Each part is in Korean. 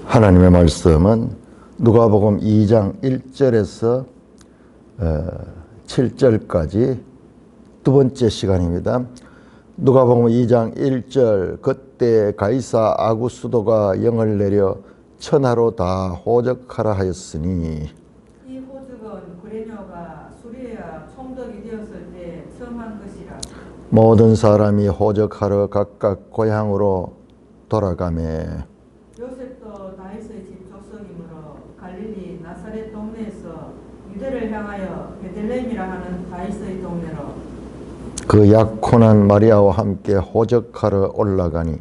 하나님의 말씀은 누가복음 2장 1절에서 7절까지 두 번째 시간입니다. 누가복음 2장 1절 그때 가이사 아구스도가 영을 내려 천하로 다 호적하라 하였으니 이 호적은 구레뇨가 수리아 총독이 되었을 때 처음 한 것이라. 모든 사람이 호적하러 각각 고향으로 돌아가매 요셉도 다윗의 집 족속이므로 갈릴리 나사렛 동네에서 유대를 향하여 베들레헴이라 하는 다윗의 동네로 그 약혼한 마리아와 함께 호적하러 올라가니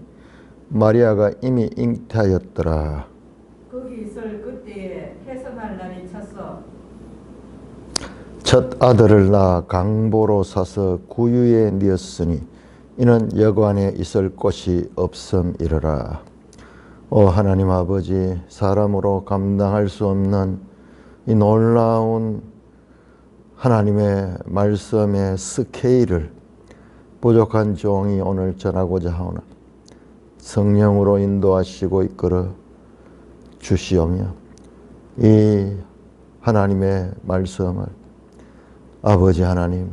마리아가 이미 잉태하였더라. 거기 있을 그때에 해산할 날이 찼어. 첫 아들을 낳아 강보로 사서 구유에 뉘었으니 이는 여관에 있을 곳이 없음이러라. 오 하나님 아버지, 사람으로 감당할 수 없는 이 놀라운 하나님의 말씀의 스케일을 부족한 종이 오늘 전하고자 하오나 성령으로 인도하시고 이끌어 주시오며 이 하나님의 말씀을 아버지 하나님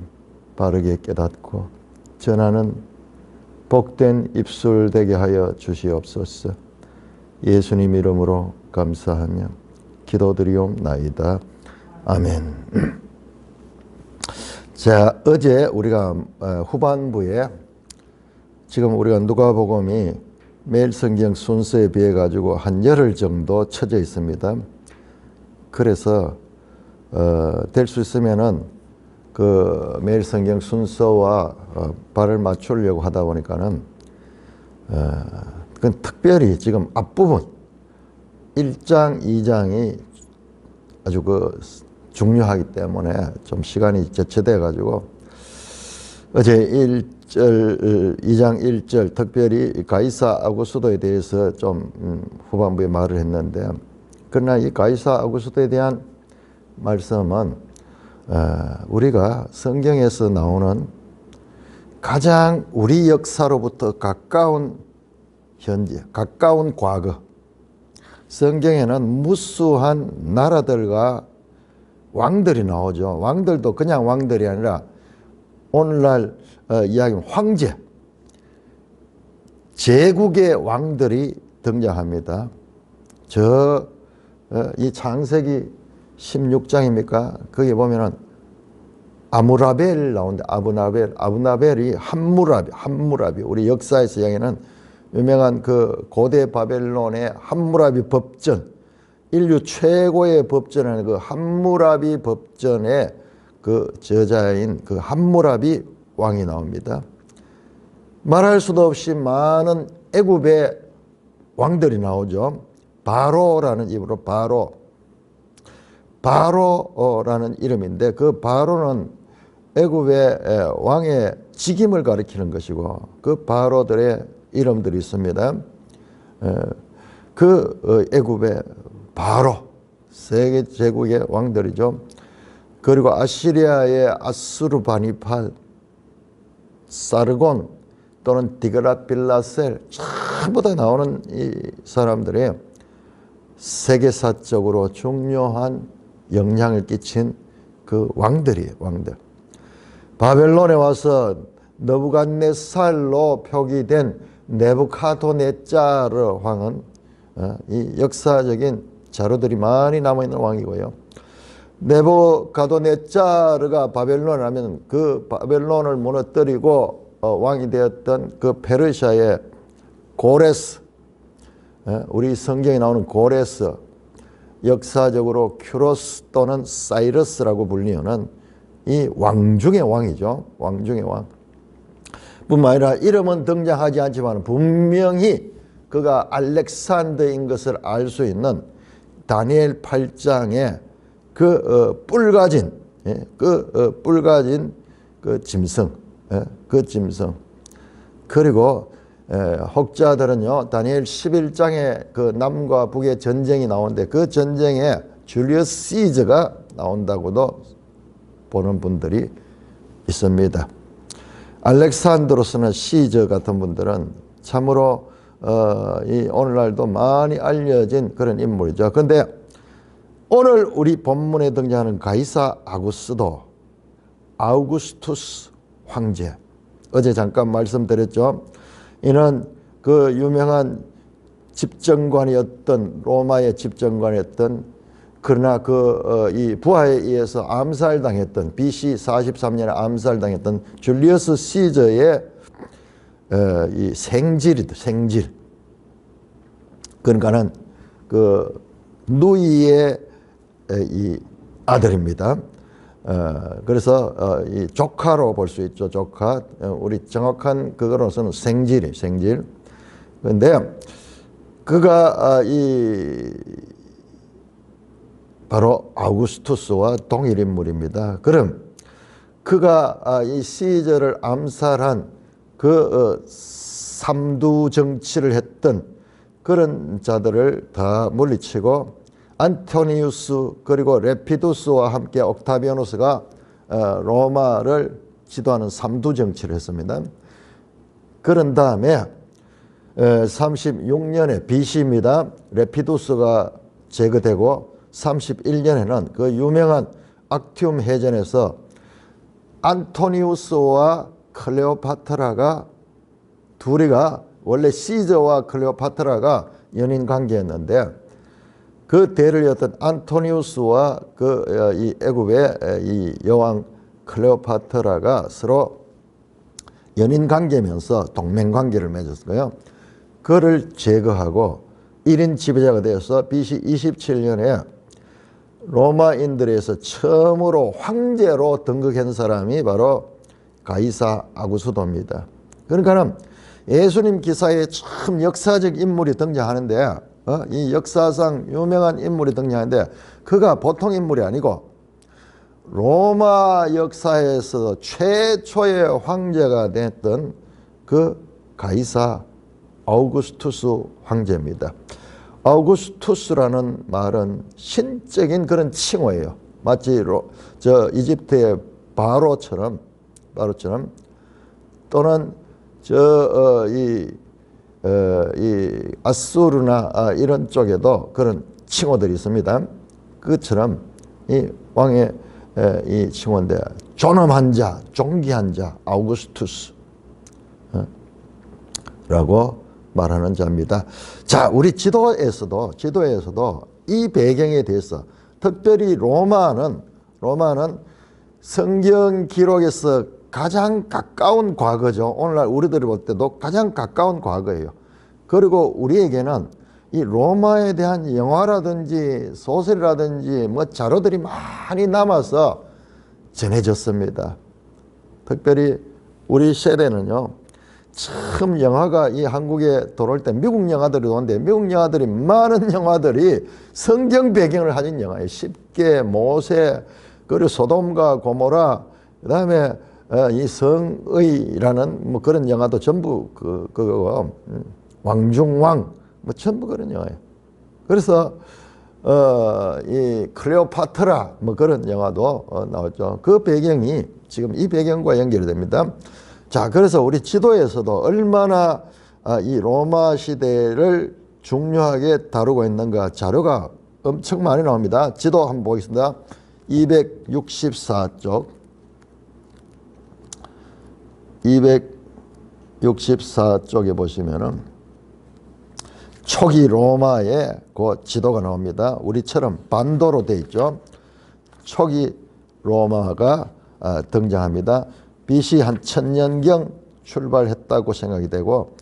바르게 깨닫고 전하는 복된 입술 되게 하여 주시옵소서. 예수님 이름으로 감사하며 기도드리옵나이다. 아멘. 자, 어제 우리가 후반부에 지금 우리가 누가복음이 매일 성경 순서에 비해 가지고 한 열흘 정도 쳐져 있습니다. 그래서 될 수 있으면은 그 매일 성경 순서와 발을 맞추려고 하다 보니까는 그건 특별히 지금 앞부분 1장, 2장이 아주 중요하기 때문에 좀 시간이 제쳐돼 가지고 어제 2장 1절 특별히 가이사 아구스도에 대해서 좀 후반부에 말을 했는데, 그러나 이 가이사 아구스도에 대한 말씀은 우리가 성경에서 나오는 가장 우리 역사로부터 가까운 현재, 가까운 과거, 성경에는 무수한 나라들과 왕들이 나오죠. 왕들도 그냥 왕들이 아니라 오늘날 이야기하면 황제, 제국의 왕들이 등장합니다. 이 창세기 16장입니까? 거기 보면은 아므라벨 나오는데 아브나벨이 함무라비 우리 역사에서 이야기하는 유명한 그 고대 바벨론의 함무라비 법전, 인류 최고의 법전은 그 함무라비 법전의 그 저자인 그 함무라비 왕이 나옵니다. 말할 수도 없이 많은 애굽의 왕들이 나오죠. 바로라는 이름으로 바로라는 이름인데, 그 바로는 애굽의 왕의 직임을 가리키는 것이고 그 바로들의 이름들이 있습니다. 그 애굽의 바로, 세계 제국의 왕들이죠. 그리고 아시리아의 아수르바니팔, 사르곤 또는 디그라필라셀, 전부 다 나오는 이 사람들이 세계사적으로 중요한 영향을 끼친 그 왕들이에요. 왕들. 바벨론에 와서 느부갓네살로 표기된 네부카도네자르 왕은 이 역사적인 자료들이 많이 남아있는 왕이고요. 네부카도네자르가 바벨론을 하면 그 바벨론을 무너뜨리고 왕이 되었던 그 페르시아의 고레스, 우리 성경에 나오는 고레스, 역사적으로 큐로스 또는 사이러스라고 불리는 이 왕 중의 왕이죠. 왕 중의 왕. 뿐만 아니라 이름은 등장하지 않지만 분명히 그가 알렉산더인 것을 알 수 있는 다니엘 8장에 그 뿔가진 그 짐승, 그 짐승. 그리고 혹자들은요, 다니엘 11장에 그 남과 북의 전쟁이 나오는데 그 전쟁에 줄리어스 시저가 나온다고도 보는 분들이 있습니다. 알렉산드로스나 시저 같은 분들은 참으로 이 오늘날도 많이 알려진 그런 인물이죠. 그런데 오늘 우리 본문에 등장하는 가이사 아우구스투스 황제, 어제 잠깐 말씀드렸죠. 이는 그 유명한 집정관이었던, 로마의 집정관이었던, 그러나 이 부하에 의해서 암살당했던, BC 43년에 암살당했던 줄리어스 시저의 이 생질이다, 생질. 그러니까는 그 누이의 이 아들입니다. 그래서 이 조카로 볼 수 있죠. 조카. 우리 정확한 그거로서는 생질. 그런데 그가 바로 아우구스투스와 동일 인물입니다. 그럼 그가 이 시저를 암살한 그 삼두 정치를 했던 그런 자들을 다 물리치고 안토니우스 그리고 레피두스와 함께 옥타비아누스가 로마를 지도하는 삼두 정치를 했습니다. 그런 다음에 36년에 BC입니다. 레피두스가 제거되고 31년에는 그 유명한 악티움 해전에서 안토니우스와 클레오파트라가 둘이가 원래 시저와 클레오파트라가 연인 관계였는데 그 대를 이었던 안토니우스와 이 애굽의 이 여왕 클레오파트라가 서로 연인 관계면서 동맹 관계를 맺었어요. 그를 제거하고 1인 지배자가 되어서 BC 27년에 로마인들에서 처음으로 황제로 등극한 사람이 바로 가이사 아구스도입니다. 그러니까는 예수님 기사에 참 역사적 인물이 등장하는데 이 역사상 유명한 인물이 등장하는데 그가 보통 인물이 아니고 로마 역사에서 최초의 황제가 됐던 그 가이사 아우구스투스 황제입니다. 아우구스투스라는 말은 신적인 그런 칭호예요. 마치 이집트의 바로처럼 또는 이 아수르나 이런 쪽에도 그런 칭호들이 있습니다. 그처럼 이 왕의 이 칭호인데 존엄한 자, 존귀한 자, 아우구스투스 라고 말하는 자입니다. 자, 우리 지도에서도 이 배경에 대해서 특별히 로마는 성경 기록에서 가장 가까운 과거죠. 오늘날 우리들이 볼 때도 가장 가까운 과거예요. 그리고 우리에게는 이 로마에 대한 영화라든지 소설이라든지 뭐 자료들이 많이 남아서 전해졌습니다. 특별히 우리 세대는요. 참 영화가 이 한국에 들어올 때 미국 영화들이 오는데 미국 영화들이 많은 영화들이 성경 배경을 가진 영화예요. 십계, 모세, 그리고 소돔과 고모라, 그다음에 이 성의라는 뭐 그런 영화도 전부 그거 왕중왕 뭐 전부 그런 영화예요. 그래서 이 클레오파트라 뭐 그런 영화도 나왔죠. 그 배경이 지금 이 배경과 연결이 됩니다. 자, 그래서 우리 지도에서도 얼마나 이 로마 시대를 중요하게 다루고 있는가 자료가 엄청 많이 나옵니다. 지도 한번 보겠습니다. 264쪽 264쪽에 보시면은 초기 로마의 그 지도가 나옵니다. 우리처럼 반도로 되어 있죠. 초기 로마가 등장합니다. BC 한 1000년경 출발했다고 생각이 되고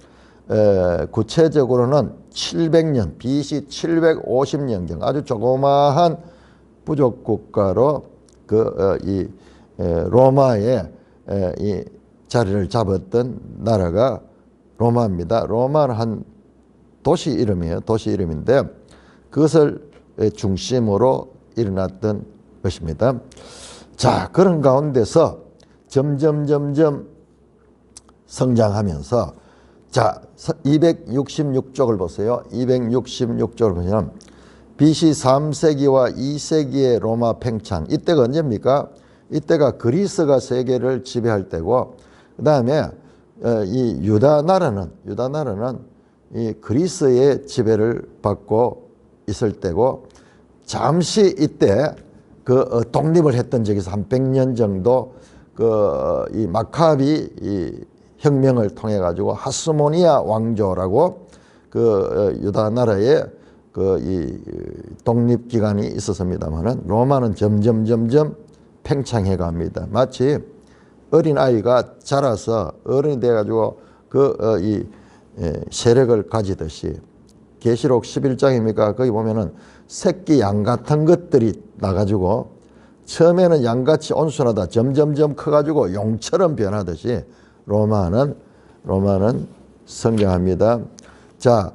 구체적으로는 700년, BC 750년경 아주 조그마한 부족 국가로 이 로마의 이 자리를 잡았던 나라가 로마입니다. 로마는 한 도시 이름이에요. 도시 이름인데 그것을 중심으로 일어났던 것입니다. 자, 그런 가운데서 점점 성장하면서 자 266쪽을 보세요. 266쪽을 보시면 BC 3세기와 2세기의 로마 팽창, 이때가 언제입니까? 이때가 그리스가 세계를 지배할 때고 그 다음에 이 유다 나라는 이 그리스의 지배를 받고 있을 때고, 잠시 이때 그 독립을 했던 적에서 한 100년 정도 이 마카비 이 혁명을 통해 가지고 하스모니아 왕조라고 유다 나라의 이 독립 기간이 있었습니다만은, 로마는 점점 팽창해 갑니다. 마치 어린 아이가 자라서 어른이 돼 가지고 이 세력을 가지듯이, 계시록 11장입니까? 거기 보면은 새끼 양 같은 것들이 나가지고, 처음에는 양같이 온순하다 점점 커가지고 용처럼 변하듯이 로마는 성장합니다. 자,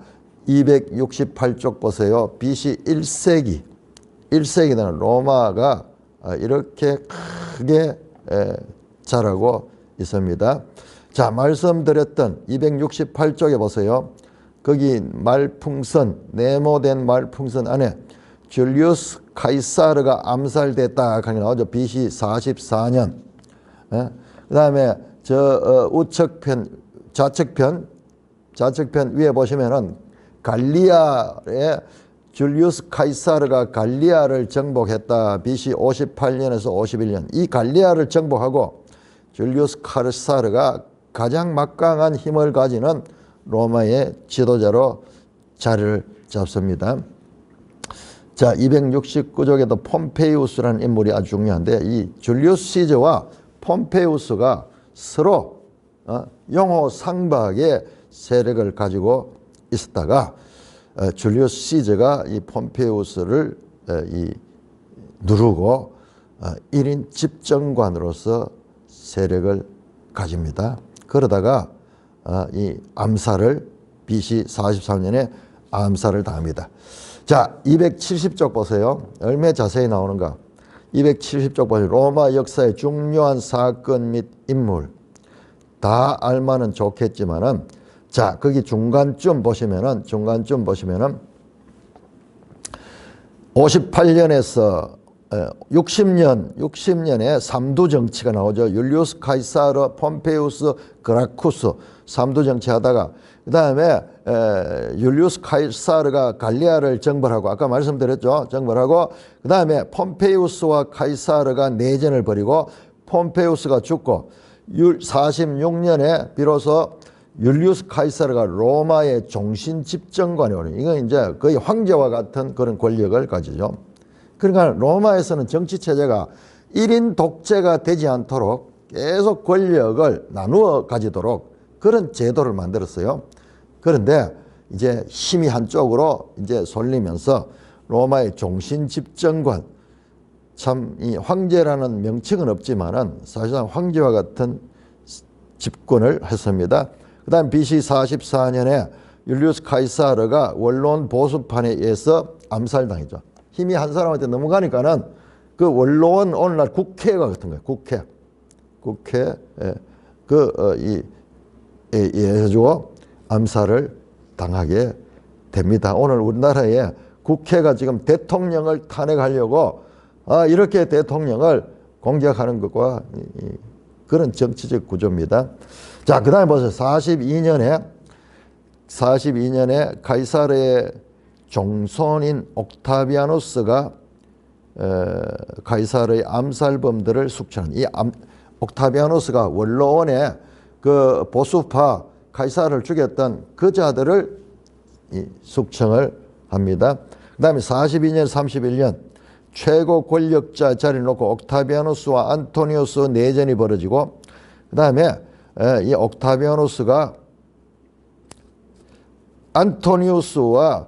268쪽 보세요. BC 1세기 되는 로마가 이렇게 크게 자라고 있습니다. 자, 말씀드렸던 268쪽에 보세요. 거기 말풍선, 네모된 말풍선 안에 줄리우스 카이사르가 암살됐다 하는 게 나오죠. BC 44년. 그 다음에 우측편, 좌측편 위에 보시면은 갈리아의 줄리우스 카이사르가 갈리아를 정복했다. BC 58년에서 51년. 이 갈리아를 정복하고 줄리우스 카이사르가 가장 막강한 힘을 가지는 로마의 지도자로 자리를 잡습니다. 자, 269쪽에도 폼페이우스라는 인물이 아주 중요한데, 이 줄리우스 시저와 폼페이우스가 서로 용호 상박의 세력을 가지고 있었다가, 줄리우스 시저가 이 폼페이우스를 누르고 1인 집정관으로서 세력을 가집니다. 그러다가 이 암살을 BC 43년에 암살을 당합니다. 자, 270쪽 보세요. 얼마나 자세히 나오는가. 270쪽 보세요. 로마 역사의 중요한 사건 및 인물. 다 알면은 좋겠지만은, 자, 거기 중간쯤 보시면은 58년에서 60년에 삼두 정치가 나오죠. 율리우스 카이사르, 폼페이우스, 그라쿠스 삼두 정치 하다가, 그 다음에 율리우스 카이사르가 갈리아를 정벌하고, 아까 말씀드렸죠. 정벌하고, 그 다음에 폼페이우스와 카이사르가 내전을 벌이고 폼페이우스가 죽고, 46년에 비로소 율리우스 카이사르가 로마의 종신 집정관이 오는, 이건 이제 거의 황제와 같은 그런 권력을 가지죠. 그러니까 로마에서는 정치 체제가 1인 독재가 되지 않도록 계속 권력을 나누어 가지도록 그런 제도를 만들었어요. 그런데 이제 힘이 한쪽으로 이제 쏠리면서 로마의 종신 집정관, 참 이 황제라는 명칭은 없지만은 사실상 황제와 같은 집권을 했습니다. 그 다음 BC 44년에 율리우스 카이사르가 원로원 보수판에 의해서 암살당했죠. 힘이 한 사람한테 넘어가니까는 그 원로원, 오늘날 국회가 같은 거예요. 국회에 해가지고 암살을 당하게 됩니다. 오늘 우리나라에 국회가 지금 대통령을 탄핵하려고 이렇게 대통령을 공격하는 것과 그런 정치적 구조입니다. 자, 그 다음에 보세요. 42년에 카이사르의 종손인 옥타비아누스가 카이사르의 암살범들을 숙청한, 옥타비아누스가 원로원의 그 보수파 카이사르를 죽였던 그 자들을 숙청을 합니다. 그 다음에 42년, 31년 최고 권력자 자리를 놓고 옥타비아누스와 안토니우스 내전이 벌어지고, 그 다음에 이 옥타비아누스가 안토니우스와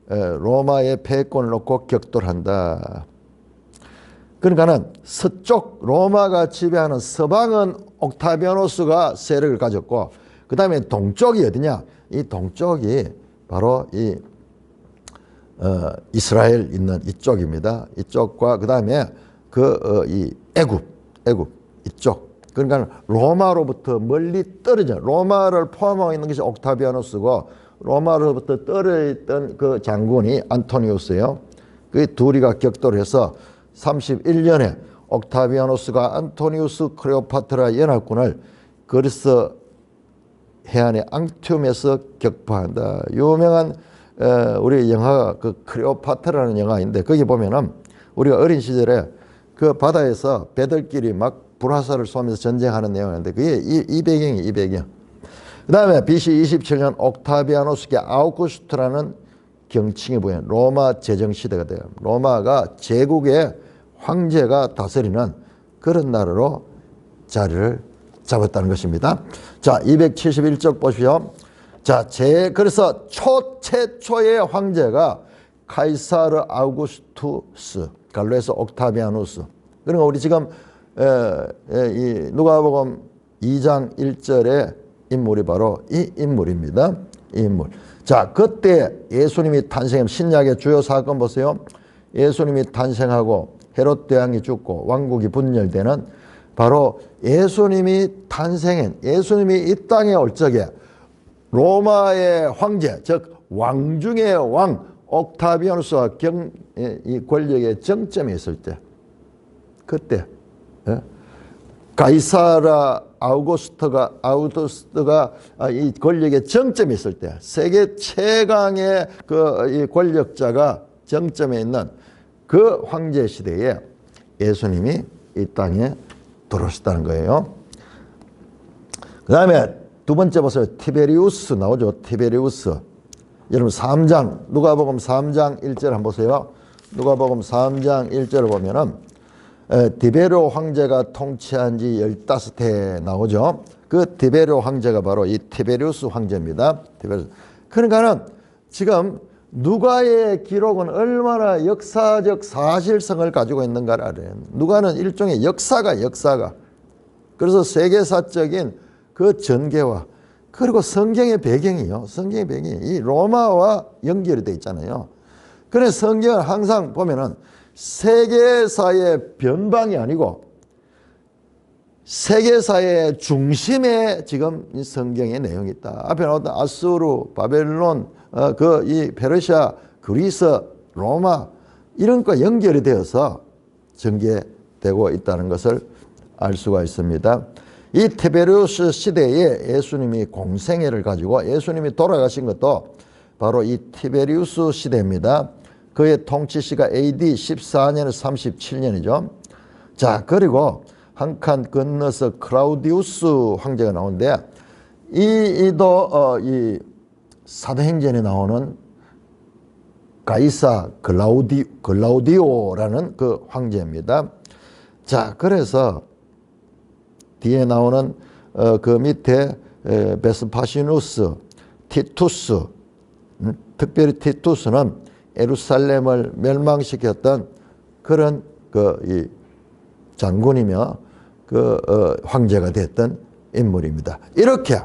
로마의 패권을 놓고 격돌한다. 그러니까는 서쪽 로마가 지배하는 서방은 옥타비아누스가 세력을 가졌고, 그 다음에 동쪽이 어디냐? 이 동쪽이 바로 이스라엘 있는 이쪽입니다. 이쪽과 그 다음에 이 애굽 이쪽. 그러니까 로마로부터 멀리 떨어져, 로마를 포함하고 있는 것이 옥타비아누스고, 로마로부터 떨어져 있던 그 장군이 안토니우스예요. 그 둘이가 격돌해서 31년에 옥타비아누스가 안토니우스 클레오파트라 연합군을 그리스 해안의 앙티움에서 격파한다. 유명한 우리 영화가 그 클레오파트라는 영화인데 거기 보면은 우리가 어린 시절에 그 바다에서 배들끼리 막 불화살을 쏘면서 전쟁하는 내용인데 그게 이 배경이 이 배경. 그 다음에 BC 27년 옥타비아누스께 아우구스트라는 경칭이 부여한 로마 제정시대가 돼요. 로마가 제국의 황제가 다스리는 그런 나라로 자리를 잡았다는 것입니다. 자, 271쪽 보시오. 자, 그래서 최초의 황제가 카이사르 아우구스투스, 갈로에서 옥타비아누스. 그러니까 우리 지금 이 누가복음 2장 1절의 인물이 바로 이 인물입니다. 이 인물. 자, 그때 예수님이 탄생한 신약의 주요 사건 보세요. 예수님이 탄생하고 헤롯 대왕이 죽고 왕국이 분열되는 바로 예수님이 탄생한 예수님이 이 땅에 올 적에 로마의 황제, 즉 왕 중의 왕 옥타비아누스와 이 권력의 정점에 있을 때 그때 가이사라 아우구스트가 이 권력의 정점에 있을 때 세계 최강의 이 권력자가 정점에 있는 그 황제 시대에 예수님이 이 땅에 들어오셨다는 거예요. 그 다음에 두 번째 보세요. 티베리우스 나오죠. 티베리우스. 여러분 3장 누가복음 3장 1절 한번 보세요. 누가복음 3장 1절을 보면은 디베료 황제가 통치한 지 15해 나오죠. 그 디베료 황제가 바로 이 티베리우스 황제입니다. 그러니까는 지금 누가의 기록은 얼마나 역사적 사실성을 가지고 있는가를 알아요. 누가는 일종의 역사가. 그래서 세계사적인 그 전개와 그리고 성경의 배경이요. 성경의 배경이 이 로마와 연결이 되어 있잖아요. 그래서 성경은 항상 보면은 세계사의 변방이 아니고 세계사의 중심에 지금 이 성경의 내용이 있다. 앞에 나왔던 아수르, 바벨론, 이 페르시아, 그리스, 로마 이런 것과 연결이 되어서 전개되고 있다는 것을 알 수가 있습니다. 이 티베리우스 시대에 예수님이 공생애를 가지고 예수님이 돌아가신 것도 바로 이 티베리우스 시대입니다. 그의 통치시가 AD 14년에서 37년이죠. 자, 그리고 한 칸 건너서 클라우디우스 황제가 나오는데 이도 이 사도행전에 나오는 가이사 글라우디오라는 그 황제입니다. 자, 그래서 뒤에 나오는 그 밑에 베스파시누스, 티투스, 특별히 티투스는 예루살렘을 멸망시켰던 그런 이 장군이며 황제가 됐던 인물입니다. 이렇게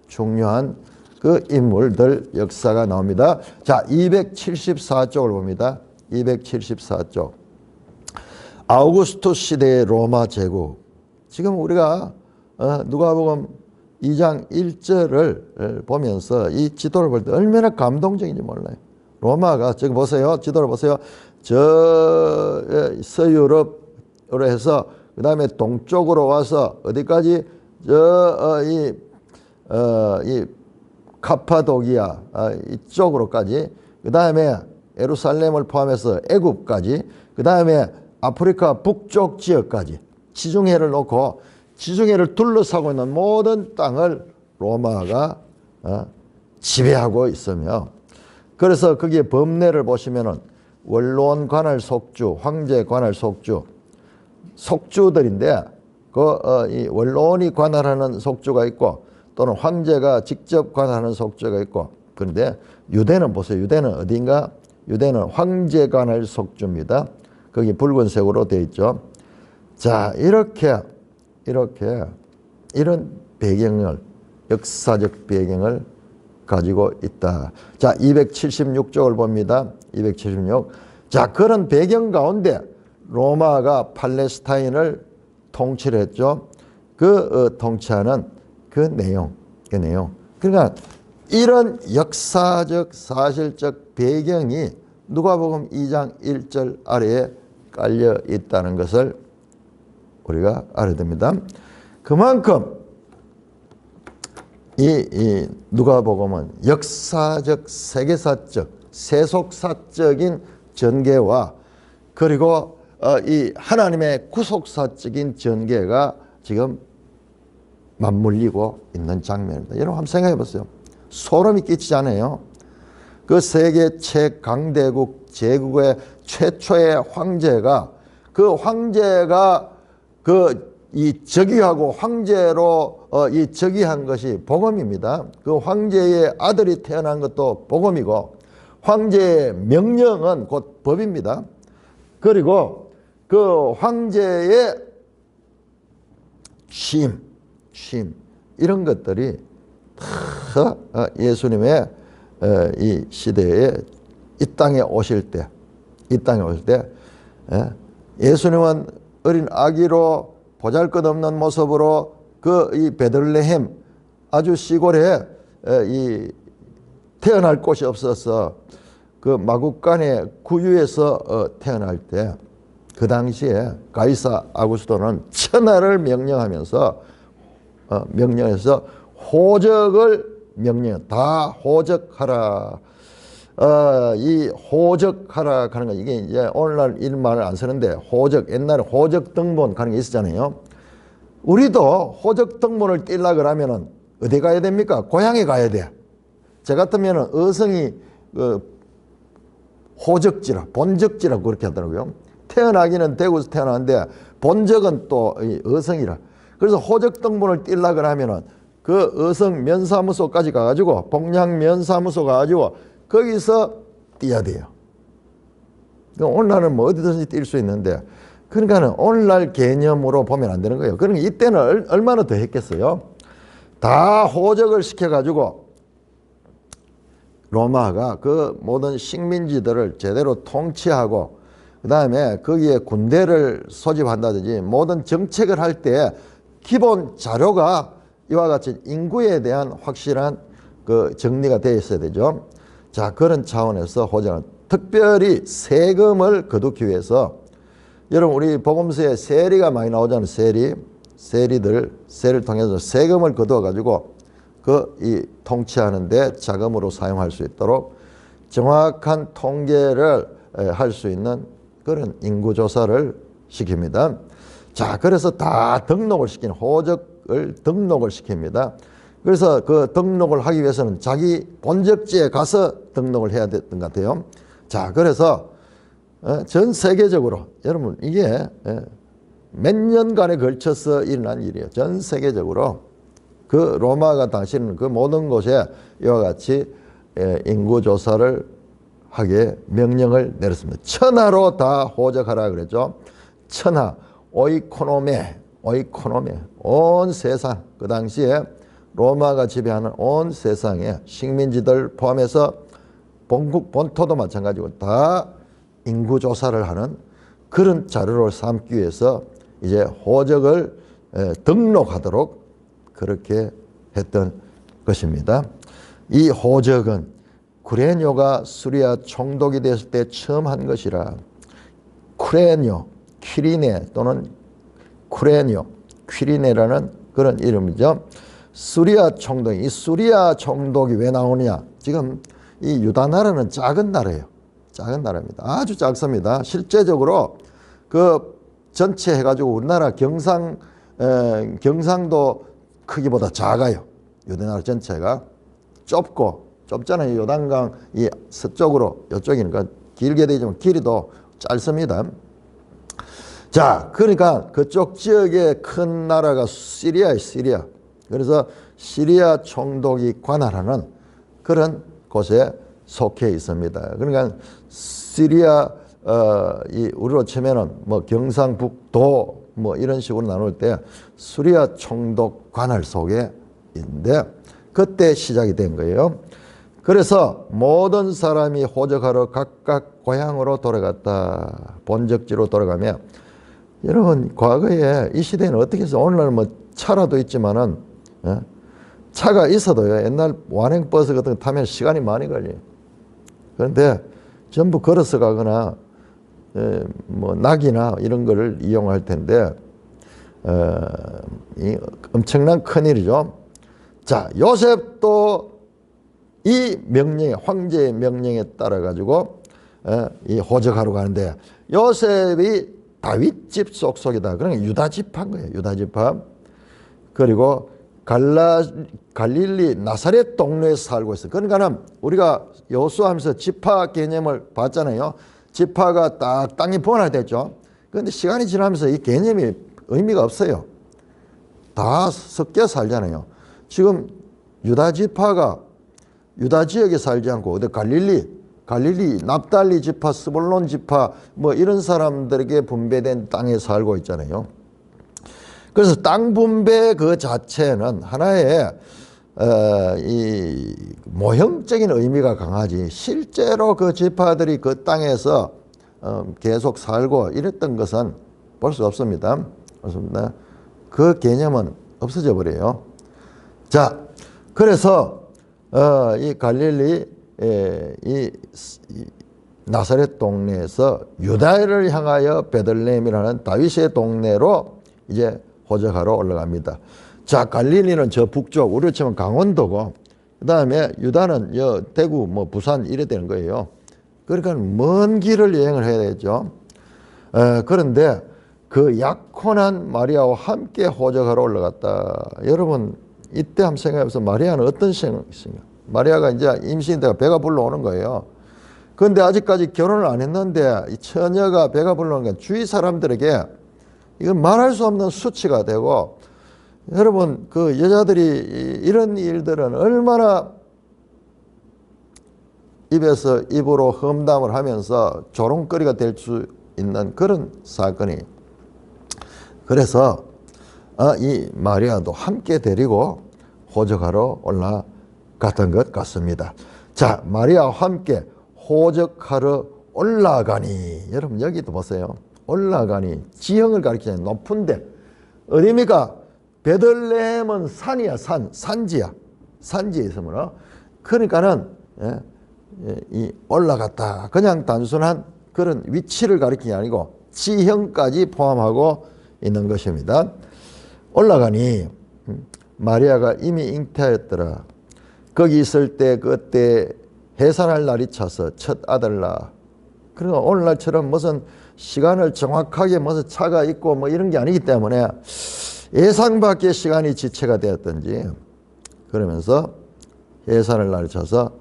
중요한 그 인물들 역사가 나옵니다. 자, 274쪽을 봅니다. 274쪽. 아우구스투스 시대의 로마 제국. 지금 우리가 누가복음 2장 1절을 보면서 이 지도를 볼 때 얼마나 감동적인지 몰라요. 로마가 지금 보세요. 지도를 보세요. 저 서유럽으로 해서 그 다음에 동쪽으로 와서 어디까지 이 카파도기아 이쪽으로까지 그 다음에 예루살렘을 포함해서 애굽까지 그 다음에 아프리카 북쪽 지역까지 지중해를 놓고 지중해를 둘러싸고 있는 모든 땅을 로마가 지배하고 있으며 그래서 거기에 법례를 보시면은 원로원 관할 속주, 황제 관할 속주, 속주들인데 이 원로원이 관할하는 속주가 있고 또는 황제가 직접 관할하는 속주가 있고 그런데 유대는 보세요. 유대는 어딘가? 유대는 황제 관할 속주입니다. 거기 붉은색으로 되어 있죠. 자, 이런 배경을 역사적 배경을 가지고 있다. 자, 276쪽을 봅니다. 276. 자, 그런 배경 가운데 로마가 팔레스타인을 통치를 했죠. 그 통치하는 그 내용. 그러니까 이런 역사적 사실적 배경이 누가복음 2장 1절 아래에 깔려 있다는 것을 우리가 알아야 됩니다. 그만큼 이 누가복음은 역사적, 세계사적, 세속사적인 전개와 그리고 이 하나님의 구속사적인 전개가 지금 맞물리고 있는 장면입니다. 여러분 한번 생각해 보세요. 소름이 끼치지 않아요? 그 세계 최강대국 제국의 최초의 황제가 그 황제가 이 즉위하고 황제로 이 즉위한 것이 복음입니다. 그 황제의 아들이 태어난 것도 복음이고 황제의 명령은 곧 법입니다. 그리고 그 황제의 취임 이런 것들이 다 예수님의 이 시대에 이 땅에 오실 때 예수님은 어린 아기로 보잘것없는 모습으로 그 이 베들레헴 아주 시골에 이 태어날 곳이 없어서 그 마국간의 구유에서 태어날 때 그 당시에 가이사 아구스토는 천하를 명령해서 호적을 다 호적하라. 이 호적하라 하는 거 이게 이제 오늘날 이런 말을 안 쓰는데 옛날에 호적 등본 하는 게 있었잖아요. 우리도 호적 등본을 떼려 그러면은 어디 가야 됩니까? 고향에 가야 돼. 저 같으면은 어성이 호적지라 본적지라고 그렇게 하더라고요. 태어나기는 대구에서 태어났는데 본적은 또 어성이라. 그래서 호적 등본을 떼려 그러면은 그 어성 면사무소까지 가가지고 봉양 면사무소 가가지고 거기서 떼야 돼요. 오늘날은 뭐 어디든지 뗄 수 있는데 그러니까는 오늘날 개념으로 보면 안 되는 거예요. 그러니까 이때는 얼마나 더 했겠어요. 다 호적을 시켜가지고 로마가 그 모든 식민지들을 제대로 통치하고 그 다음에 거기에 군대를 소집한다든지 모든 정책을 할 때 기본 자료가 이와 같이 인구에 대한 확실한 그 정리가 되어 있어야 되죠. 자, 그런 차원에서 호적은 특별히 세금을 거두기 위해서 여러분 우리 복음서에 세리가 많이 나오잖아요. 세리를 통해서 세금을 거두어 가지고 이 통치하는데 자금으로 사용할 수 있도록 정확한 통계를 할 수 있는 그런 인구조사를 시킵니다. 자, 그래서 다 등록을 시키는 호적을 등록을 시킵니다. 그래서 그 등록을 하기 위해서는 자기 본적지에 가서 등록을 해야 됐던 것 같아요. 자, 그래서 전 세계적으로 여러분 이게 몇 년간에 걸쳐서 일어난 일이에요. 전 세계적으로 그 로마가 당시는 그 모든 곳에 이와 같이 인구조사를 하게 명령을 내렸습니다. 천하로 다 호적하라 그랬죠. 천하, 오이코노메, 온 세상, 그 당시에 로마가 지배하는 온 세상에 식민지들 포함해서 본토도 마찬가지고 다 인구조사를 하는 그런 자료를 삼기 위해서 이제 호적을 등록하도록 그렇게 했던 것입니다. 이 호적은 구레뇨가 수리아 총독이 됐을 때 처음 한 것이라 쿠레뇨, 퀴리네 또는 쿠레뇨, 퀴리네라는 그런 이름이죠. 수리아 총독, 이 수리아 총독이 왜 나오느냐? 지금 이 유다 나라는 작은 나라예요. 작은 나라입니다. 아주 작습니다. 실제적으로 그 전체 해가지고 우리나라 경상도 크기보다 작아요. 유다 나라 전체가 좁잖아요. 요단강 이 서쪽으로 이쪽이니까 길게 되지만 길이도 짧습니다. 자, 그러니까 그쪽 지역의 큰 나라가 시리아예요. 시리아. 그래서 시리아 총독이 관할하는 그런 곳에 속해 있습니다. 그러니까 시리아 우리로 치면은 뭐 경상북도 뭐 이런 식으로 나눌 때 시리아 총독 관할 속에 있는데 그때 시작이 된 거예요. 그래서 모든 사람이 호적하러 각각 고향으로 돌아갔다. 본적지로 돌아가며 여러분 과거에 이 시대는 어떻게 해서 오늘날 뭐 차라도 있지만은 차가 있어도요 옛날 완행버스 같은 거 타면 시간이 많이 걸려요. 그런데 전부 걸어서 가거나 뭐 낙이나 이런 거를 이용할 텐데 엄청난 큰일이죠. 자, 요셉도 이 명령에, 황제의 명령에 따라 가지고 이 호적하러 가는데, 요셉이 다윗집 속속이다. 그러니까 유다집한 거예요. 유다집합. 그리고 갈릴리 나사렛 동네에 살고 있어요. 그러니까는 우리가 여호수아하면서 지파 개념을 봤잖아요. 지파가 딱 땅이 분할됐죠. 그런데 시간이 지나면서 이 개념이 의미가 없어요. 다 섞여 살잖아요. 지금 유다 지파가 유다 지역에 살지 않고 어디 갈릴리, 납달리 지파, 스불론 지파 뭐 이런 사람들에게 분배된 땅에 살고 있잖아요. 그래서 땅 분배 그 자체는 하나의 이 모형적인 의미가 강하지, 실제로 그 지파들이 그 땅에서 계속 살고 이랬던 것은 볼 수 없습니다. 없습니다. 그 개념은 없어져 버려요. 자, 그래서 이 갈릴리 이 나사렛 동네에서 유다를 향하여 베들레헴이라는 다윗의 동네로 이제 호적하러 올라갑니다. 자, 갈릴리는 저 북쪽, 우리로 치면 강원도고, 그 다음에 유다는 대구, 뭐 부산 이래 되는 거예요. 그러니까 먼 길을 여행을 해야 되죠. 그런데 그 약혼한 마리아와 함께 호적하러 올라갔다. 여러분, 이때 한번 생각해보세요. 마리아는 어떤 생각이신가? 마리아가 이제 임신되가 배가 불러오는 거예요. 그런데 아직까지 결혼을 안 했는데 이 처녀가 배가 불러오는 건 주위 사람들에게 이건 말할 수 없는 수치가 되고, 여러분, 그 여자들이 이런 일들은 얼마나 입에서 입으로 험담을 하면서 조롱거리가 될 수 있는 그런 사건이. 그래서 이 마리아도 함께 데리고 호적하러 올라갔던 것 같습니다. 자, 마리아와 함께 호적하러 올라가니, 여러분 여기도 보세요. 올라가니, 지형을 가리키는 높은데 어디입니까? 베들레헴은 산이야. 산지야. 산지에 있으면. 그러니까는 이 올라갔다, 그냥 단순한 그런 위치를 가리키는 게 아니고 지형까지 포함하고 있는 것입니다. 올라가니 마리아가 이미 잉태하였더라. 거기 있을 때 그때 해산할 날이 차서 첫 아들 낳아. 그러니까 오늘날처럼 무슨 시간을 정확하게 무슨 차가 있고 뭐 이런 게 아니기 때문에 예상 밖의 시간이 지체가 되었던지, 그러면서 해산할 날이 차서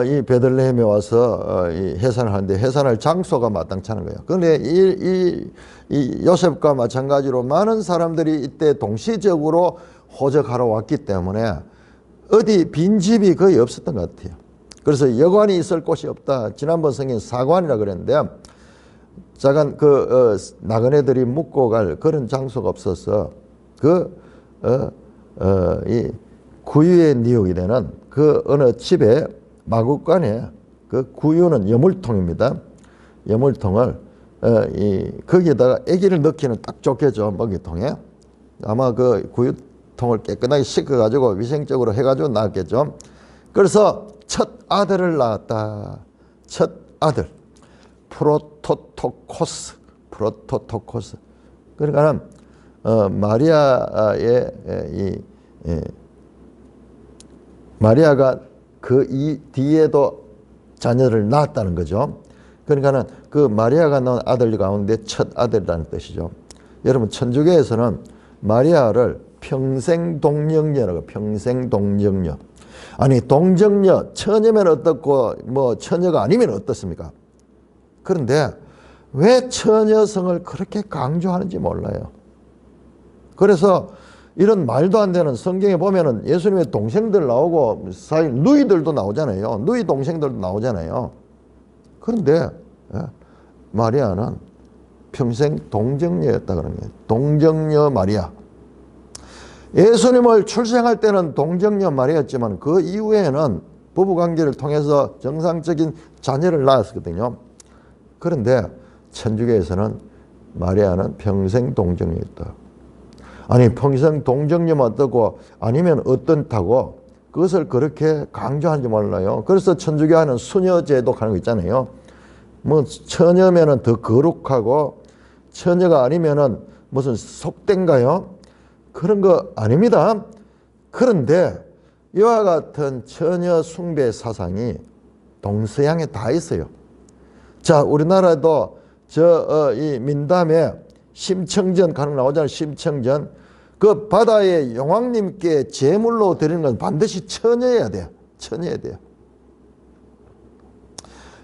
이 베들레헴에 와서 이 해산을 하는데 해산할 장소가 마땅치 않은 거예요. 그런데 이 요셉과 마찬가지로 많은 사람들이 이때 동시적으로 호적하러 왔기 때문에 어디 빈집이 거의 없었던 것 같아요. 그래서 여관이 있을 곳이 없다. 지난번 성경 사관이라 그랬는데 작은 나그네들이 묵고 갈 그런 장소가 없어서 이 구유의 니옥이 되는 그 어느 집에 마구간에, 그 구유는 여물통입니다. 여물통을 거기에다가 아기를 넣기는 딱 좋겠죠. 먹이통에. 아마 그 구유통을 깨끗하게 씻어 가지고 위생적으로 해가지고 낳았겠죠. 그래서 첫 아들을 낳았다. 첫 아들. 프로토토코스. 그러니까는 마리아의 마리아가 그 이 뒤에도 자녀를 낳았다는 거죠. 그러니까는 그 마리아가 낳은 아들 가운데 첫 아들이라는 뜻이죠. 여러분, 천주교에서는 마리아를 평생 동정녀라고, 평생 동정녀. 아니, 동정녀, 처녀면 어떻고 뭐 처녀가 아니면 어떻습니까? 그런데 왜 처녀성을 그렇게 강조하는지 몰라요. 그래서 이런 말도 안 되는, 성경에 보면은 예수님의 동생들 나오고 사실 누이들도 나오잖아요. 누이 동생들도 나오잖아요. 그런데 마리아는 평생 동정녀였다 그런 거예요. 동정녀 마리아. 예수님을 출생할 때는 동정녀 마리아였지만 그 이후에는 부부관계를 통해서 정상적인 자녀를 낳았거든요. 그런데 천주교에서는 마리아는 평생 동정녀였다. 아니, 평생 동정녀만 어떻고 아니면 어떻다고 그것을 그렇게 강조하는지 몰라요. 그래서 천주교하는 수녀제도 하는 거 있잖아요. 뭐 처녀면은 더 거룩하고 처녀가 아니면은 무슨 속된가요? 그런 거 아닙니다. 그런데 이와 같은 처녀 숭배 사상이 동서양에 다 있어요. 자, 우리나라도 이 민담에 심청전 가능 나오잖아요. 심청전. 그 바다의 용왕님께 제물로 드리는 건 반드시 처녀여야 돼요. 처녀여야 돼요.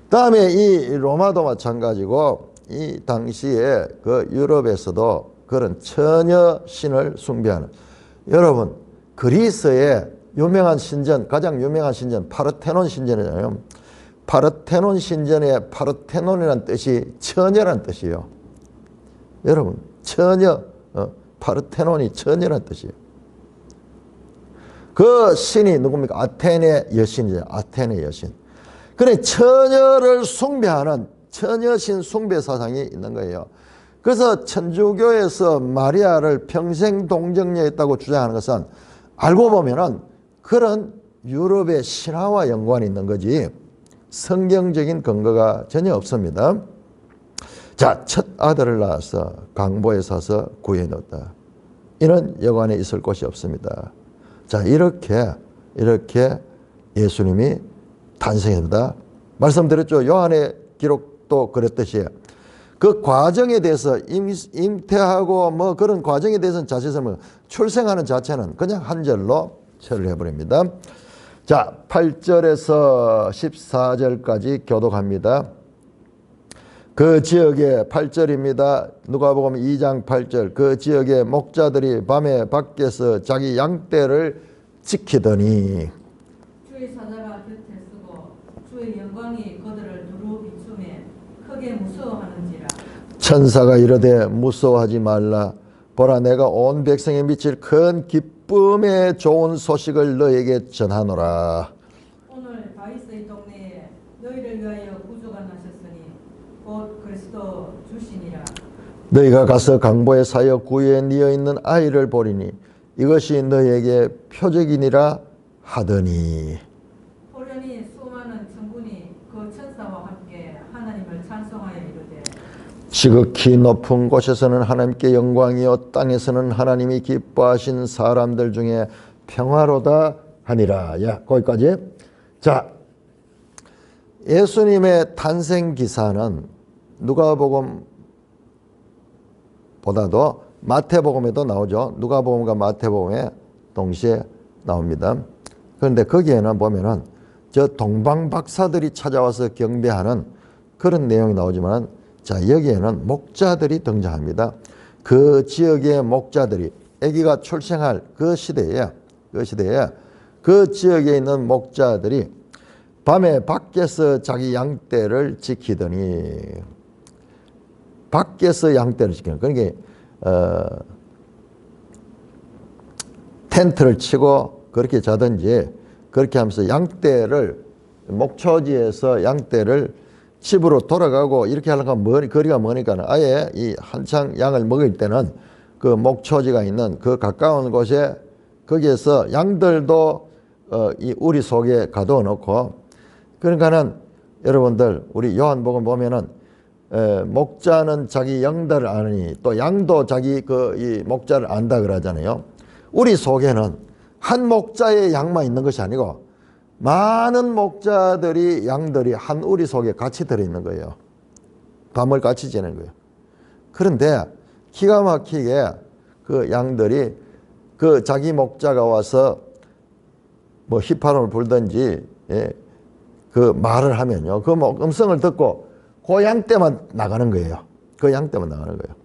다음에 이 로마도 마찬가지고 이 당시에 그 유럽에서도 그런 처녀 신을 숭배하는, 여러분 그리스의 유명한 신전, 가장 유명한 신전 파르테논 신전이잖아요. 파르테논 신전의 파르테논이라는 뜻이 처녀란 뜻이에요. 여러분 처녀, 파르테논이 처녀란 뜻이에요. 그 신이 누굽니까? 아테네 여신이죠. 아테네 여신. 그래 처녀를 숭배하는 처녀신 숭배 사상이 있는 거예요. 그래서 천주교에서 마리아를 평생 동정녀였다고 주장하는 것은 알고 보면은 그런 유럽의 신화와 연관이 있는 거지 성경적인 근거가 전혀 없습니다. 자, 첫 아들을 낳아서 강보에 사서 구해 넣었다. 이는 여관에 있을 곳이 없습니다. 자, 이렇게 예수님이 탄생했다. 말씀드렸죠. 요한의 기록도 그랬듯이 그 과정에 대해서 잉태하고 뭐 그런 과정에 대해서는 자세히 출생하는 자체는 그냥 한 절로 처리를 해버립니다. 자, 8절에서 14절까지 교독합니다. 그 지역에 8절입니다. 누가복음 2장 8절. 그 지역에 목자들이 밤에 밖에서 자기 양떼를 지키더니 주의 사자가 곁에 서고 주의 영광이 그들을 두루 비추매 크게 무서워하는지라. 천사가 이르되 무서워하지 말라. 보라 내가 온 백성에 미칠 큰 기쁨의 좋은 소식을 너에게 전하노라. 오늘 다윗의 동네에 너희를 위하여 구주가 나셨으니 곧 그리스도 주시니라. 너희가 가서 강보의 사여 구유에 뉘어 있는 아이를 보리니 이것이 너희에게 표적이니라 하더니 호련히 수많은 천군이 그 천사와 함께 하나님을 찬송하여 이르되 지극히 높은 곳에서는 하나님께 영광이요 땅에서는 하나님이 기뻐하신 사람들 중에 평화로다 하니라. 야, 거기까지. 자, 예수님의 탄생 기사는 누가복음보다도 마태복음에도 나오죠. 누가복음과 마태복음에 동시에 나옵니다. 그런데 거기에는 보면은 저 동방 박사들이 찾아와서 경배하는 그런 내용이 나오지만, 자, 여기에는 목자들이 등장합니다. 그 지역의 목자들이 아기가 출생할 그 시대에 그 지역에 있는 목자들이 밤에 밖에서 자기 양떼를 지키더니, 밖에서 양떼를 지키는, 그러니까 텐트를 치고 그렇게 자든지 그렇게 하면서 양떼를, 목초지에서 양떼를 집으로 돌아가고 이렇게 하려면 거리가 머니까 아예 이 한창 양을 먹을 때는 그 목초지가 있는 그 가까운 곳에 거기에서 양들도 이 우리 속에 가둬 놓고, 그러니까는 여러분들 우리 요한복음 보면은 목자는 자기 양들을 아느니 또 양도 자기 이 목자를 안다 그러잖아요. 우리 속에는 한 목자의 양만 있는 것이 아니고 많은 목자들이 양들이 한 우리 속에 같이 들어있는 거예요. 밤을 같이 지내는 거예요. 그런데 기가 막히게 그 양들이 그 자기 목자가 와서 뭐 휘파람을 불든지 그 말을 하면요, 그 음성을 듣고 그 양떼만 나가는 거예요. 그 양떼만 나가는 거예요.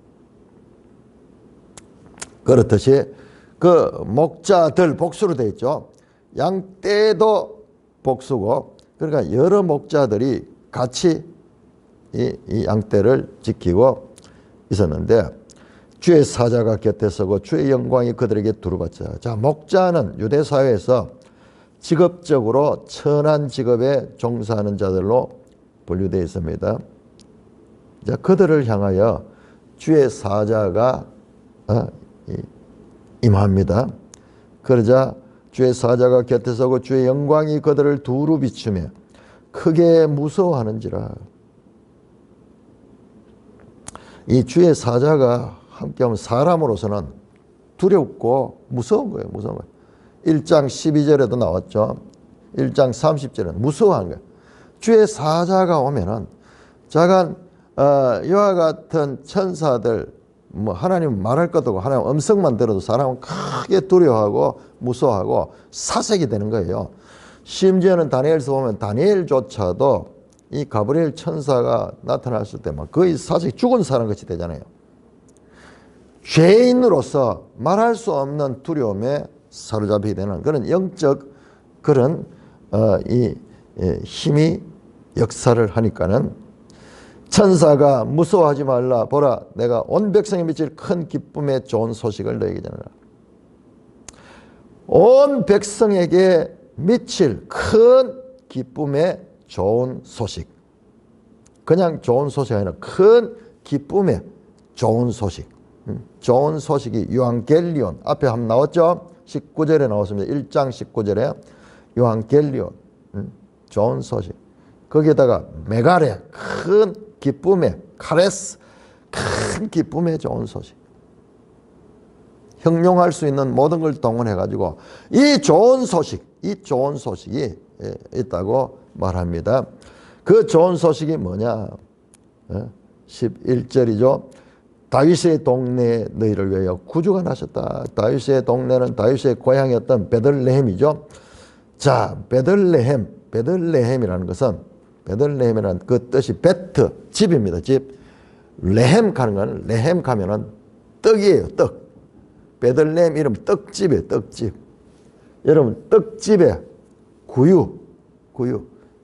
그렇듯이 그 목자들 복수로 되어 있죠. 양떼도 복수고, 그러니까 여러 목자들이 같이 이 양떼를 지키고 있었는데 주의 사자가 곁에 서고 주의 영광이 그들에게 두루받자. 자, 목자는 유대 사회에서 직업적으로 천한 직업에 종사하는 자들로 분류되어 있습니다. 자, 그들을 향하여 주의 사자가 임합니다. 그러자 주의 사자가 곁에 서고 주의 영광이 그들을 두루 비추며 크게 무서워하는지라. 이 주의 사자가 함께하면 사람으로서는 두렵고 무서운 거예요. 무서운 거예요. 1장 12절에도 나왔죠. 1장 30절에는 무서워하는 거예요. 주의 사자가 오면은 자간 이와 같은 천사들 뭐 하나님 말할 것도 없고 하나님 음성만 들어도 사람은 크게 두려워하고 무서워하고 사색이 되는 거예요. 심지어는 다니엘서 보면 다니엘조차도 이 가브리엘 천사가 나타났을 때 막 거의 사색이 죽은 사람 같이 되잖아요. 죄인으로서 말할 수 없는 두려움에 사로잡히게 되는 그런 영적 그런 힘이 역사를 하니까는 천사가 무서워하지 말라. 보라, 내가 온 백성에 미칠 큰 기쁨의 좋은 소식을 너에게 전하라. 온 백성에게 미칠 큰 기쁨의 좋은 소식. 그냥 좋은 소식이 아니라 큰 기쁨의 좋은 소식. 좋은 소식이 유앙겔리온. 앞에 한번 나왔죠? 19절에 나왔습니다. 1장 19절에 유앙겔리온. 좋은 소식. 거기에다가 메가레, 큰 기쁨의, 카레스, 큰 기쁨의 좋은 소식. 형용할 수 있는 모든 걸 동원해가지고 이 좋은 소식이 있다고 말합니다. 그 좋은 소식이 뭐냐? 11절이죠. 다윗의 동네에 너희를 위하여 구주가 나셨다. 다윗의 동네는 다윗의 고향이었던 베들레헴이죠. 자, 베들레헴이라는 것은 베들레헴이라는 그 뜻이 베트, 집입니다. 집. 레헴 가는 건 레헴 가면은 떡이에요. 떡. 베들레헴 이름 떡집이에요. 떡집. 여러분 떡집에 구유.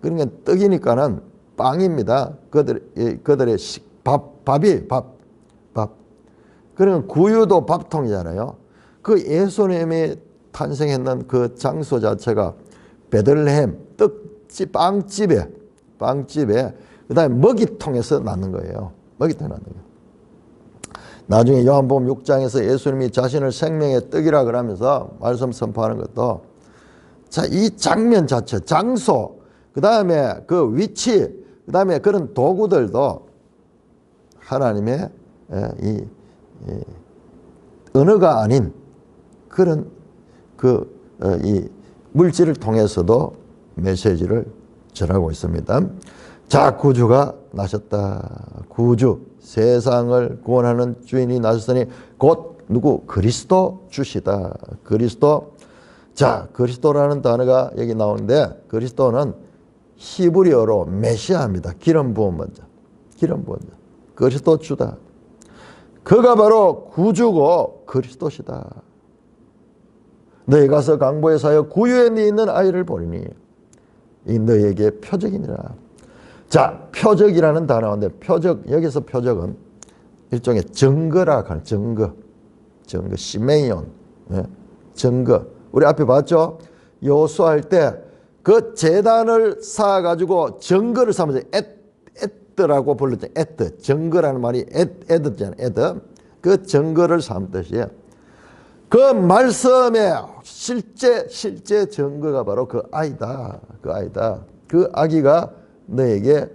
그러니까 떡이니까는 빵입니다. 그들의 밥이에요. 밥. 그러면 구유도 밥통이잖아요. 그 예수님이 탄생했는 그 장소 자체가 베들레헴 떡집 빵집에 그다음에 먹이통에서 낳는 거예요. 먹이통에 낳는 거예요. 나중에 요한복음 6장에서 예수님이 자신을 생명의 떡이라 그러면서 말씀 선포하는 것도 자, 이 장면 자체, 장소, 그다음에 그 위치, 그다음에 그런 도구들도 하나님의 이 언어가 아닌 그런 이 물질을 통해서도 메시지를 전하고 있습니다. 자, 구주가 나셨다. 구주, 세상을 구원하는 주인이 나셨으니 곧 누구? 그리스도 주시다. 그리스도. 자, 그리스도라는 단어가 여기 나오는데 그리스도는 히브리어로 메시아입니다. 기름 부은 먼저. 그리스도 주다. 그가 바로 구주고 그리스도시다. 너희 가서 강보에 사여 구유에 있는 아이를 보리니 이 너희에게 표적이니라. 자, 표적이라는 단어인데 여기서 표적은 일종의 증거라 하는 증거, 시메이온, 증거. 우리 앞에 봤죠? 여호수아할 때 그 제단을 쌓아가지고 증거를 삼아서 에드라고 불렀죠. 에드. 증거라는 말이 에드잖아요. 에드. 그 증거를 삼듯이 그 말씀의 실제 증거가 바로 그 아이다. 그 아기가 너에게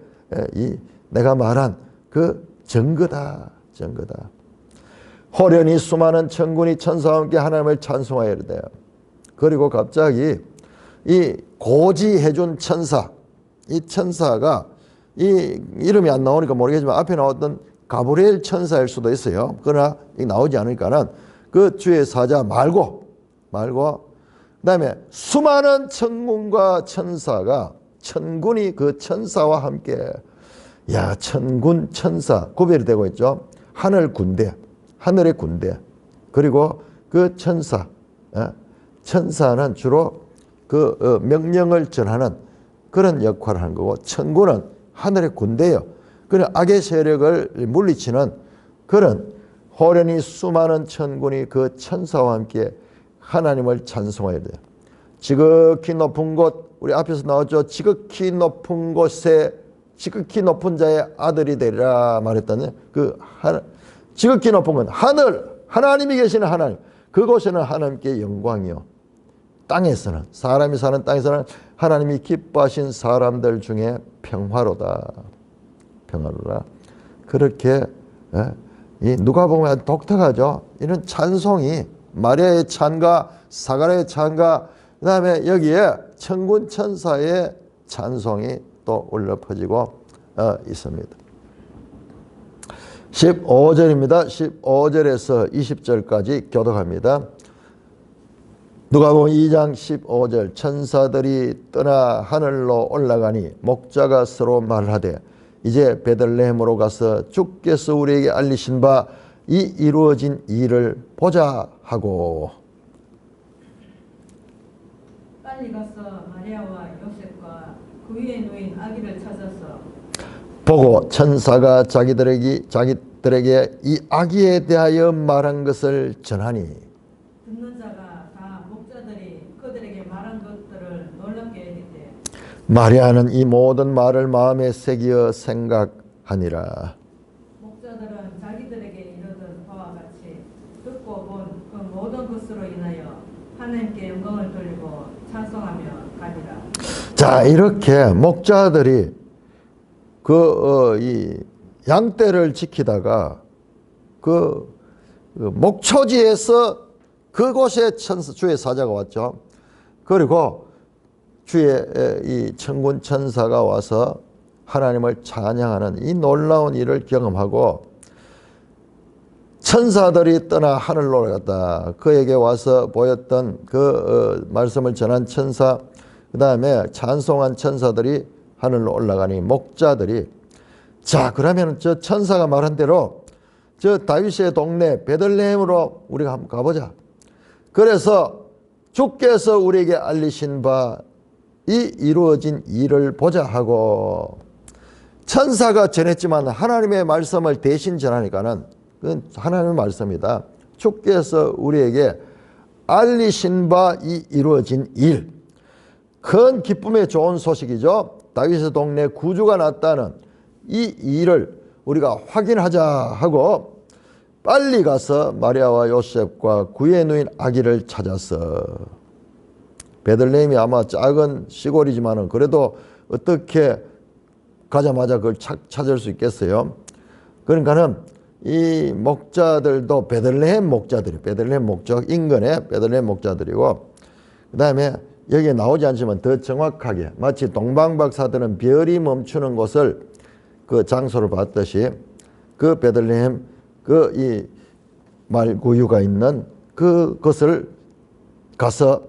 내가 말한 그 증거다. 호련히 수많은 천군이 천사와 함께 하나님을 찬송하여 이르되. 그리고 갑자기 이 고지해준 천사, 이 천사가 이 이름이 안 나오니까 모르겠지만 앞에 나왔던 가브리엘 천사일 수도 있어요. 그러나 나오지 않으니까는 그 주의 사자 말고 그다음에 수많은 천군과 천군이 그 천사와 함께 천군 천사 구별이 되고 있죠. 하늘의 군대 그리고 그 천사는 주로 그 명령을 전하는 그런 역할을 하는 거고 천군은 하늘의 군대예요. 그런 악의 세력을 물리치는 그런 호련히 수많은 천군이 그 천사와 함께 하나님을 찬송해야 돼요. 지극히 높은 곳, 우리 앞에서 나왔죠. 지극히 높은 곳에 지극히 높은 자의 아들이 되리라 말했더니 지극히 높은 건 하나님이 계시는 하나님. 그곳에는 하나님께 영광이요. 땅에서는 사람이 사는 땅에서는 하나님이 기뻐하신 사람들 중에 평화로다. 그렇게 이 누가복음에 독특하죠. 이런 찬송이 마리아의 찬가, 사가랴의 찬가, 그 다음에 여기에 천군 천사의 찬송이 또 울려 퍼지고 있습니다. 15절입니다. 15절에서 20절까지 교독합니다. 누가복음 2장 15절 천사들이 떠나 하늘로 올라가니 목자가 서로 말하되 이제 베들레헴으로 가서 주께서 우리에게 알리신 바 이 이루어진 일을 보자 하고 빨리 가서 마리아와 요셉과 그 위에 누인 아기를 찾아서 보고 천사가 자기들에게 이 아기에 대하여 말한 것을 전하니 듣는 자가 다 목자들이 그들에게 말한 것들을 놀랍게 여기되 마리아는 이 모든 말을 마음에 새기어 생각하니라. 목자들은 자기들에게 이르던 바와 같이 듣고 본 그 모든 것으로 인하여 하나님께 영광을 돌리고 찬송하며 가니라. 자, 이렇게 목자들이 이 양떼를 지키다가 그 목초지에서 그곳에 주의 사자가 왔죠. 그리고 주의 이 천군 천사가 와서 하나님을 찬양하는 이 놀라운 일을 경험하고 천사들이 떠나 하늘로 올라갔다. 그에게 와서 보였던 그 말씀을 전한 천사, 그 다음에 찬송한 천사들이 하늘로 올라가니 목자들이 자, 그러면 저 천사가 말한 대로 저 다윗의 동네 베들레헴으로 우리가 한번 가보자. 그래서 주께서 우리에게 알리신 바 이 이루어진 일을 보자 하고 천사가 전했지만 하나님의 말씀을 대신 전하니까는 그건 하나님의 말씀이다. 주께서 우리에게 알리신 바 이 이루어진 일, 큰 기쁨의 좋은 소식이죠. 다윗의 동네 구주가 났다는 이 일을 우리가 확인하자 하고 빨리 가서 마리아와 요셉과 구에 누인 아기를 찾아서 베들레헴이 아마 작은 시골이지만은 그래도 어떻게 가자마자 그걸 찾을 수 있겠어요? 그러니까는 이 목자들도 베들레헴 목자들이, 베들레헴 목적 인근의 베들레헴 목자들이고, 그 다음에 여기에 나오지 않지만 더 정확하게 마치 동방박사들은 별이 멈추는 곳을 그 장소를 봤듯이 그 베들레헴 그 이 말구유가 있는 그것을 가서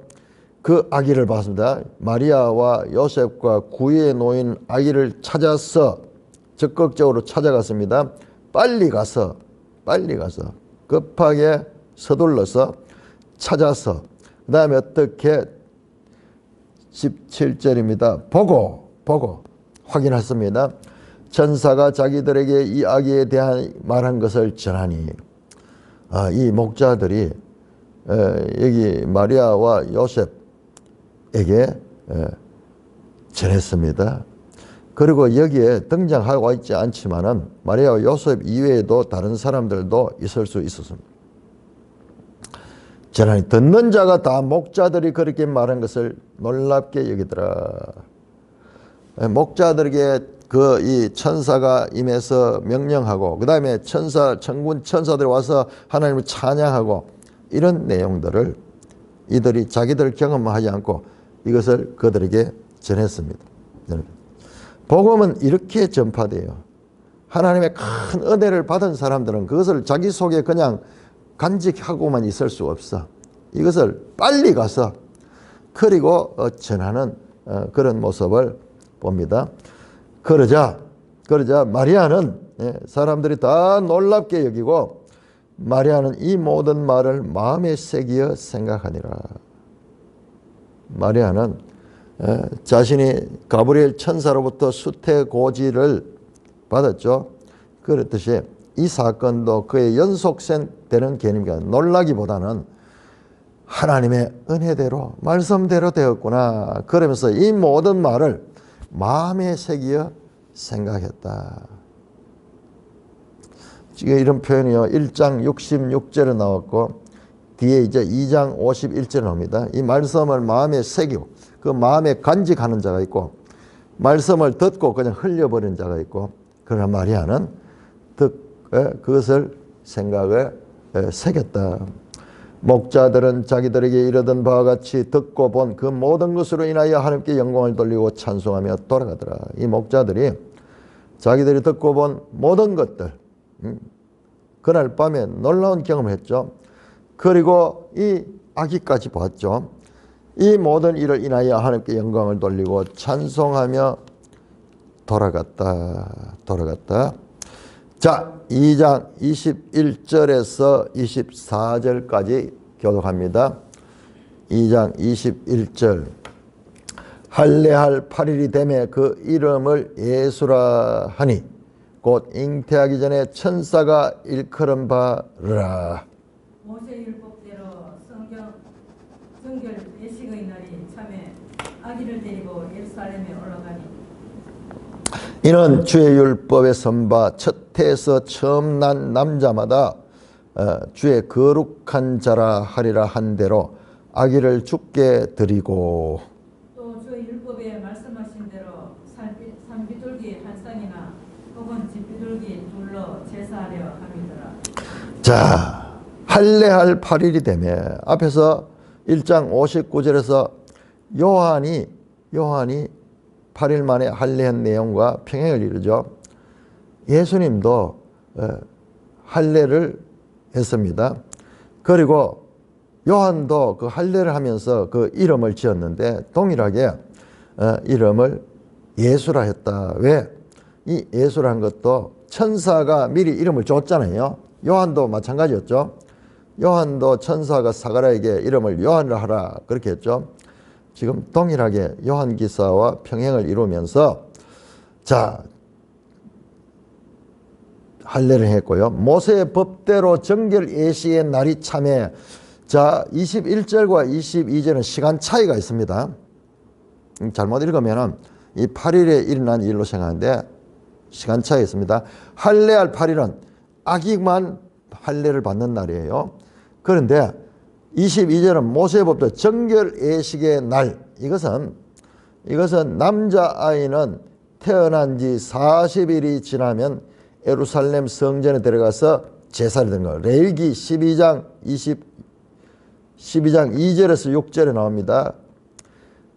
그 아기를 봤습니다. 마리아와 요셉과 구에 놓인 아기를 찾아서 적극적으로 찾아갔습니다. 빨리 가서 급하게 서둘러서 찾아서 그 다음에 어떻게 17절입니다. 보고 확인했습니다. 천사가 자기들에게 이 아기에 대한 말한 것을 전하니 이 목자들이 여기 마리아와 요셉에게 전했습니다. 그리고 여기에 등장하고 있지 않지만은 마리아와 요셉 이외에도 다른 사람들도 있을 수 있었습니다. 전하니 듣는 자가 다 목자들이 그렇게 말한 것을 놀랍게 여기더라. 목자들에게 그 이 천사가 임해서 명령하고 그 다음에 천군 천사들이 와서 하나님을 찬양하고 이런 내용들을 이들이 자기들 경험하지 않고 이것을 그들에게 전했습니다. 복음은 이렇게 전파돼요. 하나님의 큰 은혜를 받은 사람들은 그것을 자기 속에 그냥 간직하고만 있을 수 없어. 이것을 빨리 가서 그리고 전하는 그런 모습을 봅니다. 그러자 마리아는 사람들이 다 놀랍게 여기고 마리아는 이 모든 말을 마음에 새기어 생각하니라. 마리아는 자신이 가브리엘 천사로부터 수태고지를 받았죠. 그렇듯이 이 사건도 그의 연속되는 개념이 놀라기보다는 하나님의 은혜대로 말씀대로 되었구나. 그러면서 이 모든 말을 마음에 새기어 생각했다. 지금 이런 표현이요. 1장 66절에 나왔고 뒤에 이제 2장 51절에 나옵니다. 이 말씀을 마음에 새기고 그 마음에 간직하는 자가 있고 말씀을 듣고 그냥 흘려버리는 자가 있고 그러나 마리아는 그것을 생각에 새겼다. 목자들은 자기들에게 이르던 바와 같이 듣고 본 그 모든 것으로 인하여 하나님께 영광을 돌리고 찬송하며 돌아가더라. 이 목자들이 자기들이 듣고 본 모든 것들, 그날 밤에 놀라운 경험을 했죠. 그리고 이 아기까지 봤죠. 이 모든 일을 인하여 하나님께 영광을 돌리고 찬송하며 돌아갔다. 자, 2장 21절에서 24절까지 교독합니다. 2장 21절. 할례할 8일이 되매 그 이름을 예수라 하니 곧 잉태하기 전에 천사가 일컬은 바라. 모세 율법대로 정결 예식의 날이 참에 아기를 데리고 예루살렘에 올라가니 이는 주의 율법에 선바 첫 해에서 처음 난 남자마다 주의 거룩한 자라 하리라 한 대로 아기를 죽게 드리고 또 주의 율법에 말씀하신 대로 산비둘기 한 쌍이나 혹은 집비둘기 둘러 제사하려 함이더라. 자, 할례할 8일이 되매 앞에서 1장 59절에서 요한이 8일 만에 할례한 내용과 평행을 이루죠. 예수님도 할례를 했습니다. 그리고 요한도 그 할례를 하면서 그 이름을 지었는데 동일하게 이름을 예수라 했다. 왜? 이 예수라는 것도 천사가 미리 이름을 줬잖아요. 요한도 마찬가지였죠. 요한도 천사가 사가랴에게 이름을 요한이라 하라 그렇게 했죠. 지금 동일하게 요한 기사와 평행을 이루면서 자, 할례를 했고요. 모세의 법대로 정결 예식의 날이 참에 자, 21절과 22절은 시간 차이가 있습니다. 잘못 읽으면 이 8일에 일어난 일로 생각하는데 시간 차이가 있습니다. 할례할 8일은 아기만 할례를 받는 날이에요. 그런데 22절은 모세의 법대로 정결 예식의 날. 이것은 남자아이는 태어난 지 40일이 지나면 예루살렘 성전에 들어가서 제사를 드는 거예요. 레위기 12장 2절에서 6절에 나옵니다.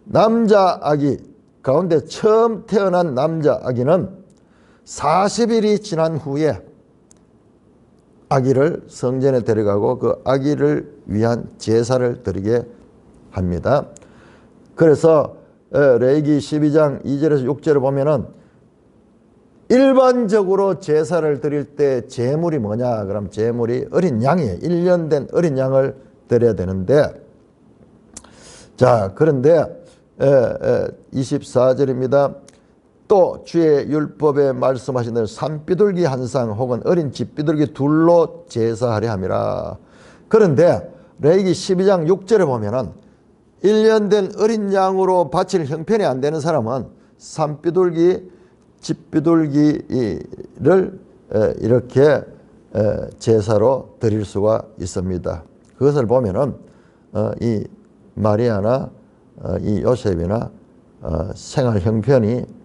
남자 아기 가운데 처음 태어난 남자 아기는 40일이 지난 후에 아기를 성전에 데려가고 그 아기를 위한 제사를 드리게 합니다. 그래서 레위기 12장 2절에서 6절을 보면은 일반적으로 제사를 드릴 때 제물이 뭐냐? 그럼 제물이 어린 양이에요. 1년 된 어린 양을 드려야 되는데 자, 그런데 24절입니다. 또 주의 율법에 말씀하신 대로 산비둘기 한 쌍 혹은 어린 집비둘기 둘로 제사하려 함이라. 그런데 레위기 12장 6절에 보면은 1년 된 어린 양으로 바칠 형편이 안 되는 사람은 산비둘기, 집비둘기를 이렇게 제사로 드릴 수가 있습니다. 그것을 보면은 이 마리아나 이 요셉이나 생활 형편이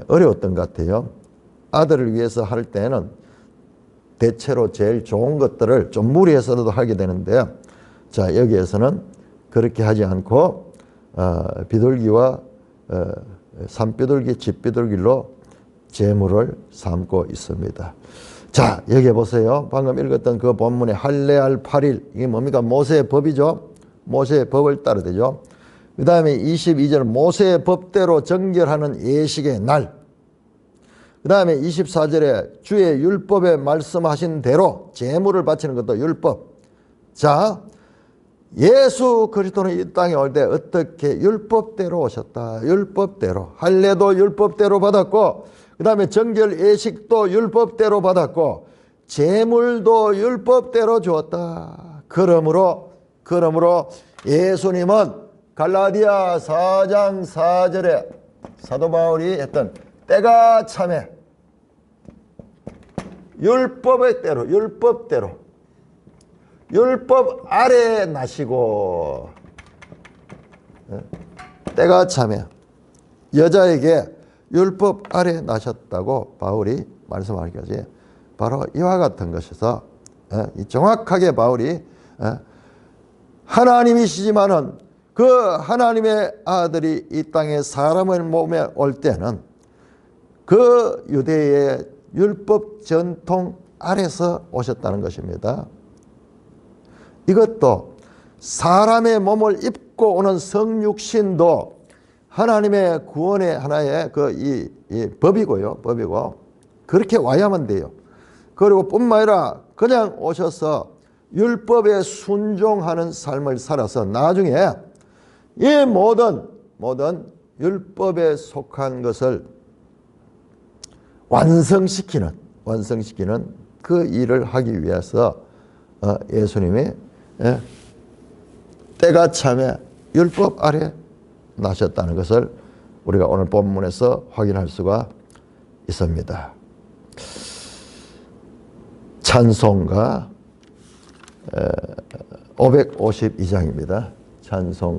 어려웠던 것 같아요. 아들을 위해서 할 때는 대체로 제일 좋은 것들을 좀 무리해서도 하게 되는데 자, 여기에서는 그렇게 하지 않고 비둘기와 산비둘기, 집비둘기로 제물을 삼고 있습니다. 자, 여기 보세요. 방금 읽었던 그 본문의 할례할 8일 이게 뭡니까? 모세의 법이죠. 모세의 법을 따르야 되죠. 그 다음에 22절 모세의 법대로 정결하는 예식의 날. 그 다음에 24절에 주의 율법에 말씀하신 대로 제물을 바치는 것도 율법. 자, 예수 그리스도는 이 땅에 올 때 어떻게 율법대로 오셨다. 율법대로. 할례도 율법대로 받았고 그 다음에 정결 예식도 율법대로 받았고 제물도 율법대로 주었다. 그러므로 예수님은 갈라디아 4장 4절에 사도 바울이 했던 때가 참에 율법의 때로 율법 아래 나시고 때가 참에 여자에게 율법 아래 나셨다고 바울이 말씀하기까지 바로 이와 같은 것에서 정확하게 바울이 하나님이시지만은 그 하나님의 아들이 이 땅에 사람의 몸에 올 때는 그 유대의 율법 전통 아래서 오셨다는 것입니다. 이것도 사람의 몸을 입고 오는 성육신도 하나님의 구원의 하나의 이 법이고요. 법이고 그렇게 와야만 돼요. 그리고 뿐만 아니라 그냥 오셔서 율법에 순종하는 삶을 살아서 나중에 이 모든 율법에 속한 것을 완성시키는 그 일을 하기 위해서 예수님이 때가 참에 율법 아래 나셨다는 것을 우리가 오늘 본문에서 확인할 수가 있습니다. 찬송가 552장입니다. 찬송